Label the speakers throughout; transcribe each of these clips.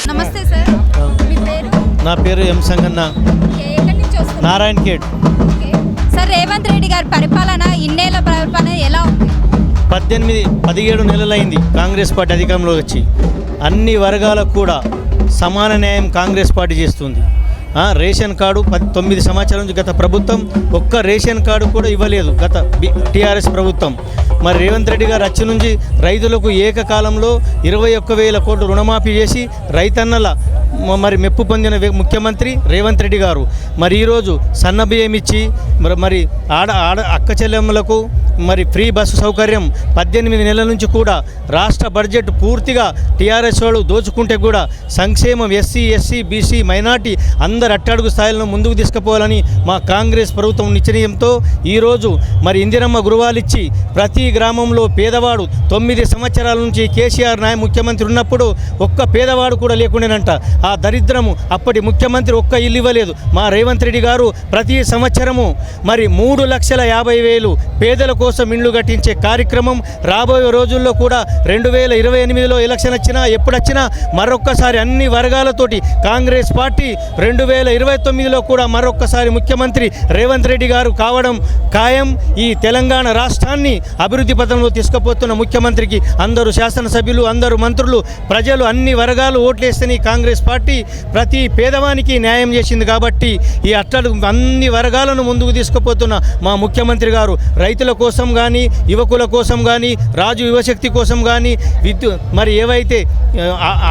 Speaker 1: నమస్తే సార్, మీ పేరు?
Speaker 2: నా పేరు ఎం సంగన్న,
Speaker 1: ఎక్కడి నుంచి వస్తున్నారు?
Speaker 2: నారాయణ ఖేడ్.
Speaker 1: ఓకే. సార్, రేవంత్ రెడ్డి గారి పరిపాలన ఇన్నేళ్ల పరిపాలన ఎలా ఉంది?
Speaker 2: 17 నెలలైంది కాంగ్రెస్ పార్టీ అధికారంలో వచ్చి. అన్ని వర్గాలకు కూడా సమాన న్యాయం కాంగ్రెస్ పార్టీ చేస్తుంది. రేషన్ కార్డు 9 సంవత్సరాల నుంచి గత ప్రభుత్వం ఒక్క రేషన్ కార్డు కూడా ఇవ్వలేదు, గత టీఆర్ఎస్ ప్రభుత్వం. మరి రేవంత్ రెడ్డి గారు వచ్చి నుంచి రైతులకు ఏకకాలంలో 21,000 కోట్లు రుణమాఫీ చేసి రైతన్నల మరి మెప్పు పొందిన ముఖ్యమంత్రి రేవంత్ రెడ్డి గారు. మరి ఈరోజు సన్న బియ్యం ఇచ్చి మరి అక్క చెల్లెమ్మలకు మరి ఫ్రీ బస్సు సౌకర్యం 18 నెలల నుంచి కూడా రాష్ట్ర బడ్జెట్ పూర్తిగా టీఆర్ఎస్ వాళ్ళు దోచుకుంటే కూడా సంక్షేమం ఎస్సీ, ఎస్సీ, బీసీ, మైనార్టీ అందరు అట్టడుగు స్థాయిలో ముందుకు తీసుకుపోవాలని మా కాంగ్రెస్ ప్రభుత్వం నిశ్చయంతో ఈరోజు మరి ఇందిరమ్మ గృహాలు ఇచ్చి ప్రతి గ్రామంలో పేదవాడు 9 సంవత్సరాల నుంచి కేసీఆర్ ముఖ్యమంత్రి ఉన్నప్పుడు ఒక్క పేదవాడు కూడా లేకుండానంట. ఆ దరిద్రము అప్పటి ముఖ్యమంత్రి ఒక్క ఇల్లు ఇవ్వలేదు. మా రేవంత్ రెడ్డి గారు ప్రతి సంవత్సరము మరి 3,50,000 పేదల కోసం ఇండ్లు కట్టించే కార్యక్రమం రాబోయే రోజుల్లో కూడా 2028లో ఎలక్షన్ వచ్చినా ఎప్పుడొచ్చినా మరొక్కసారి అన్ని వర్గాలతోటి కాంగ్రెస్ పార్టీ 2029లో కూడా మరొక్కసారి ముఖ్యమంత్రి రేవంత్ రెడ్డి గారు కావడం ఖాయం. ఈ తెలంగాణ రాష్ట్రాన్ని అభివృద్ధి పథంలో తీసుకుపోతున్న ముఖ్యమంత్రికి అందరూ శాసనసభ్యులు, అందరూ మంత్రులు, ప్రజలు అన్ని వర్గాలు ఓట్లేస్తేనే కాంగ్రెస్ పార్టీ ప్రతి పేదవానికి న్యాయం చేసింది. కాబట్టి ఈ అన్ని వర్గాలను ముందుకు తీసుకుపోతున్న మా ముఖ్యమంత్రి గారు రైతుల కోసం కానీ, యువకుల కోసం కానీ, రాజు యువశక్తి కోసం కానీ, మరి ఏవైతే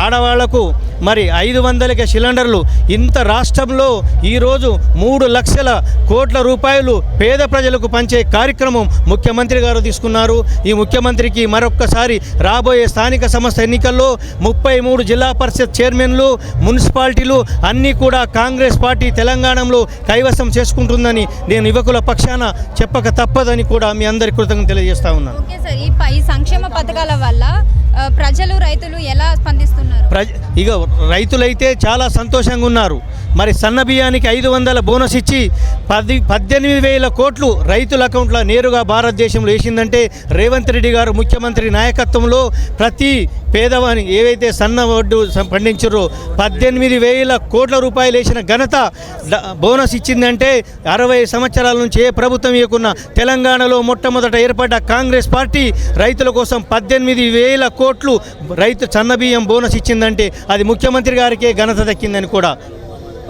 Speaker 2: ఆడవాళ్లకు మరి 500 సిలిండర్లు, ఇంత రాష్ట్రంలో ఈరోజు 3 లక్షల కోట్ల రూపాయలు పేద ప్రజలకు పంచే కార్యక్రమం ముఖ్యమంత్రి గారు తీసుకున్నారు. ఈ ముఖ్యమంత్రికి మరొక్కసారి రాబోయే స్థానిక సంస్థ ఎన్నికల్లో 33 జిల్లా పరిషత్ చైర్మన్లు, మున్సిపాలిటీలు అన్నీ కూడా కాంగ్రెస్ పార్టీ తెలంగాణలో కైవసం చేసుకుంటుందని నేను యువకుల పక్షాన చెప్పక తప్పదని కూడా మీ అందరి కృతజ్ఞతలు తెలియజేస్తా ఉన్నాను.
Speaker 1: ఓకే సార్, ఈ సంక్షేమ పథకాల వల్ల ప్రజలు, రైతులు ఎలా స్పందిస్తున్నారు?
Speaker 2: ఇక రైతులైతే చాలా సంతోషంగా ఉన్నారు. మరి సన్న బియ్యానికి 500 బోనస్ ఇచ్చి 18,000 కోట్లు రైతుల అకౌంట్లో నేరుగా భారతదేశంలో వేసిందంటే రేవంత్ రెడ్డి గారు ముఖ్యమంత్రి నాయకత్వంలో ప్రతి పేదవాని ఏవైతే సన్న వడ్డు పండించారో 18,000 కోట్ల రూపాయలు వేసిన ఘనత బోనస్ ఇచ్చిందంటే 60 సంవత్సరాల నుంచి ఏ ప్రభుత్వం ఇవ్వకున్న తెలంగాణలో మొట్టమొదట ఏర్పడ్డ కాంగ్రెస్ పార్టీ రైతుల కోసం 18,000 కోట్లు రైతు సన్న బియ్యం బోనస్ ఇచ్చిందంటే అది ముఖ్యమంత్రి గారికే ఘనత దక్కిందని కూడా.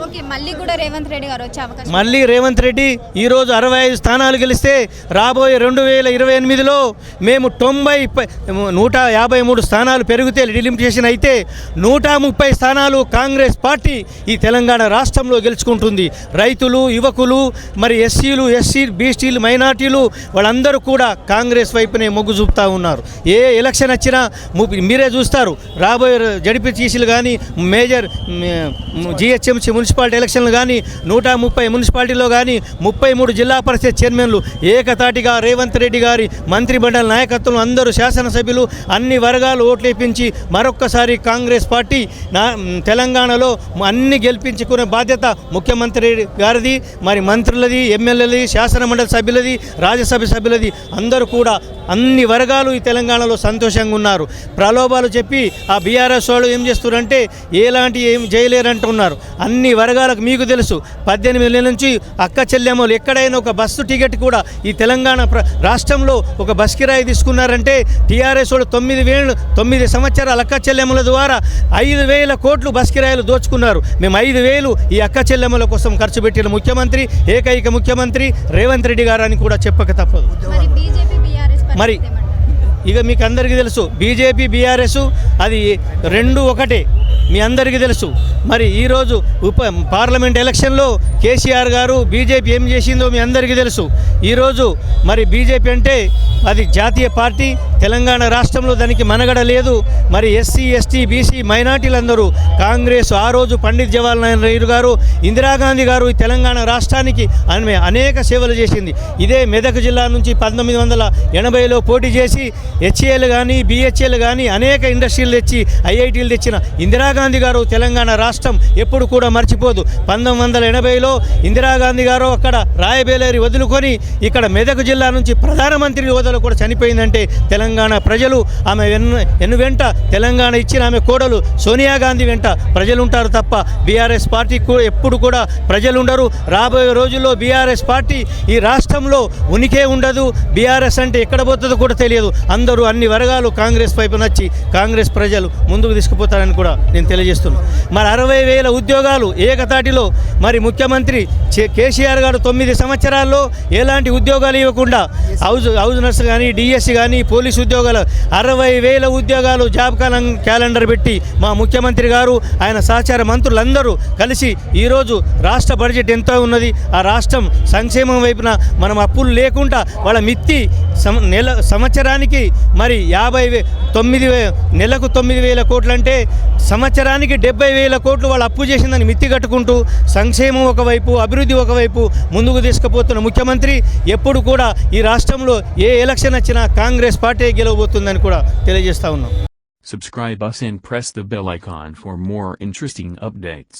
Speaker 1: ఓకే, మళ్ళీ కూడా రేవంత్ రెడ్డి గారు వచ్చే అవకాశం?
Speaker 2: మళ్ళీ రేవంత్ రెడ్డి ఈరోజు 65 స్థానాలు గెలిస్తే రాబోయే 2028లో మేము 153 స్థానాలు పెరిగితే డిలిమిటేషన్ అయితే 130 స్థానాలు కాంగ్రెస్ పార్టీ ఈ తెలంగాణ రాష్ట్రంలో గెలుచుకుంటుంది. రైతులు, యువకులు, మరి ఎస్సీలు, బీసీలు, మైనార్టీలు వాళ్ళందరూ కూడా కాంగ్రెస్ వైపునే మొగ్గు చూపుతూ ఉన్నారు. ఏ ఎలక్షన్ వచ్చినా మీరే చూస్తారు. రాబోయే జడ్పీటీసీలు కానీ, మేజర్ జిహెచ్ఎంసీ మున్సిపాలిటీ ఎలక్షన్లు కానీ, 130 మున్సిపాలిటీలో కానీ 33 జిల్లా పరిషత్ చైర్మన్లు ఏకతాటిగా రేవంత్ రెడ్డి గారి మంత్రి మండలి నాయకత్వంలో అందరూ శాసనసభ్యులు అన్ని వర్గాలు ఓట్లేపించి మరొక్కసారి కాంగ్రెస్ పార్టీ తెలంగాణలో అన్ని గెలిపించుకునే బాధ్యత ముఖ్యమంత్రి గారిది, మరి మంత్రులది, ఎమ్మెల్యేలది, శాసన మండలి సభ్యులది, రాజ్యసభ సభ్యులది. అందరూ కూడా అన్ని వర్గాలు ఈ తెలంగాణలో సంతోషంగా ఉన్నారు. ప్రలోభాలు చెప్పి ఆ బీఆర్ఎస్ వాళ్ళు ఏం చేస్తున్నారంటే ఏలాంటి ఏం చేయలేరంటున్నారు. అన్ని వర్గాలకు మీకు తెలుసు 18 నెలల నుంచి అక్క చెల్లెమ్మలు ఎక్కడైనా ఒక బస్సు టికెట్ కూడా ఈ తెలంగాణ రాష్ట్రంలో ఒక బస్ కిరాయి తీసుకున్నారంటే టీఆర్ఎస్ వాళ్ళు 9 సంవత్సరాల అక్క చెల్లెమ్మల ద్వారా 5,000 కోట్లు బస్ కిరాయిలు దోచుకున్నారు. మేము 5,000 ఈ అక్క చెల్లెమ్మల కోసం ఖర్చు పెట్టిన ముఖ్యమంత్రి, ఏకైక ముఖ్యమంత్రి రేవంత్ రెడ్డి గారు అని కూడా చెప్పక తప్పదు. మరి ఇక మీకు అందరికీ తెలుసు బీజేపీ, బీఆర్ఎస్ అది 2 ఒకటే, మీ అందరికీ తెలుసు. మరి ఈరోజు పార్లమెంట్ ఎలక్షన్లో కేసీఆర్ గారు బీజేపీ ఏం చేసిందో మీ అందరికీ తెలుసు. ఈరోజు మరి బీజేపీ అంటే అది జాతీయ పార్టీ, తెలంగాణ రాష్ట్రంలో దానికి మనగడ లేదు. మరి ఎస్సీ, ఎస్టీ, బీసీ, మైనార్టీలందరూ కాంగ్రెస్ ఆ రోజు పండిత్ జవహర్లాల్ నెహ్రూ గారు, ఇందిరాగాంధీ గారు ఈ తెలంగాణ రాష్ట్రానికి అనేక సేవలు చేసింది. ఇదే మెదక్ జిల్లా నుంచి 1980లో పోటీ చేసి హెచ్ఏలు కానీ, బిహెచ్ఏలు కానీ అనేక ఇండస్ట్రీలు తెచ్చి, ఐఐటీలు తెచ్చిన ఇందిరాగాంధీ గారు తెలంగాణ రాష్ట్రం ఎప్పుడు కూడా మర్చిపోదు. 1980లో ఇందిరాగాంధీ గారు అక్కడ రాయబేలేరి వదులుకొని ఇక్కడ మెదక్ జిల్లా నుంచి ప్రధానమంత్రి హోదాలో కూడా చనిపోయిందంటే తెలంగాణ తెలంగాణ ప్రజలు ఆమె వెంట తెలంగాణ ఇచ్చిన ఆమె కోడలు సోనియా గాంధీ వెంట ప్రజలు ఉంటారు తప్ప బీఆర్ఎస్ పార్టీ ఎప్పుడు కూడా ప్రజలు ఉండరు. రాబోయే రోజుల్లో బీఆర్ఎస్ పార్టీ ఈ రాష్ట్రంలో ఉనికే ఉండదు. బీఆర్ఎస్ అంటే ఎక్కడ పోతుందో కూడా తెలియదు. అందరూ అన్ని వర్గాలు కాంగ్రెస్ వైపు నచ్చి కాంగ్రెస్ ప్రజలు ముందుకు తీసుకుపోతారని కూడా నేను తెలియజేస్తున్నాను. మరి 60,000 ఉద్యోగాలు ఏకతాటిలో మరి ముఖ్యమంత్రి కేసీఆర్ గారు 9 సంవత్సరాల్లో ఎలాంటి ఉద్యోగాలు ఇవ్వకుండా హౌస్ నర్స్ కానీ డిఎస్సి కానీ పోలీసు ఉద్యోగాలు 60,000 ఉద్యోగాలు జాబ్ క్యాలెండర్ పెట్టి మా ముఖ్యమంత్రి గారు ఆయన సహచార మంత్రులందరూ కలిసి ఈరోజు రాష్ట్ర బడ్జెట్ ఎంత ఉన్నది, ఆ రాష్ట్రం సంక్షేమం వైపున మనం అప్పులు లేకుండా వాళ్ళ మిత్తి సంవత్సరానికి మరి 9,000 నెలకు 9,000 కోట్లు అంటే సంవత్సరానికి 70,000 కోట్లు వాళ్ళు అప్పు చేసిందని మిత్తి కట్టుకుంటూ సంక్షేమం ఒకవైపు అభివృద్ధి ఒకవైపు ముందుకు తీసుకుపోతున్న ముఖ్యమంత్రి ఎప్పుడు కూడా ఈ రాష్ట్రంలో ఏ ఎలక్షన్ వచ్చినా కాంగ్రెస్ పార్టీ గెలవబోతుందని కూడా తెలియజేస్తా ఉన్నాం.
Speaker 3: Subscribe us and press the bell icon for more interesting updates.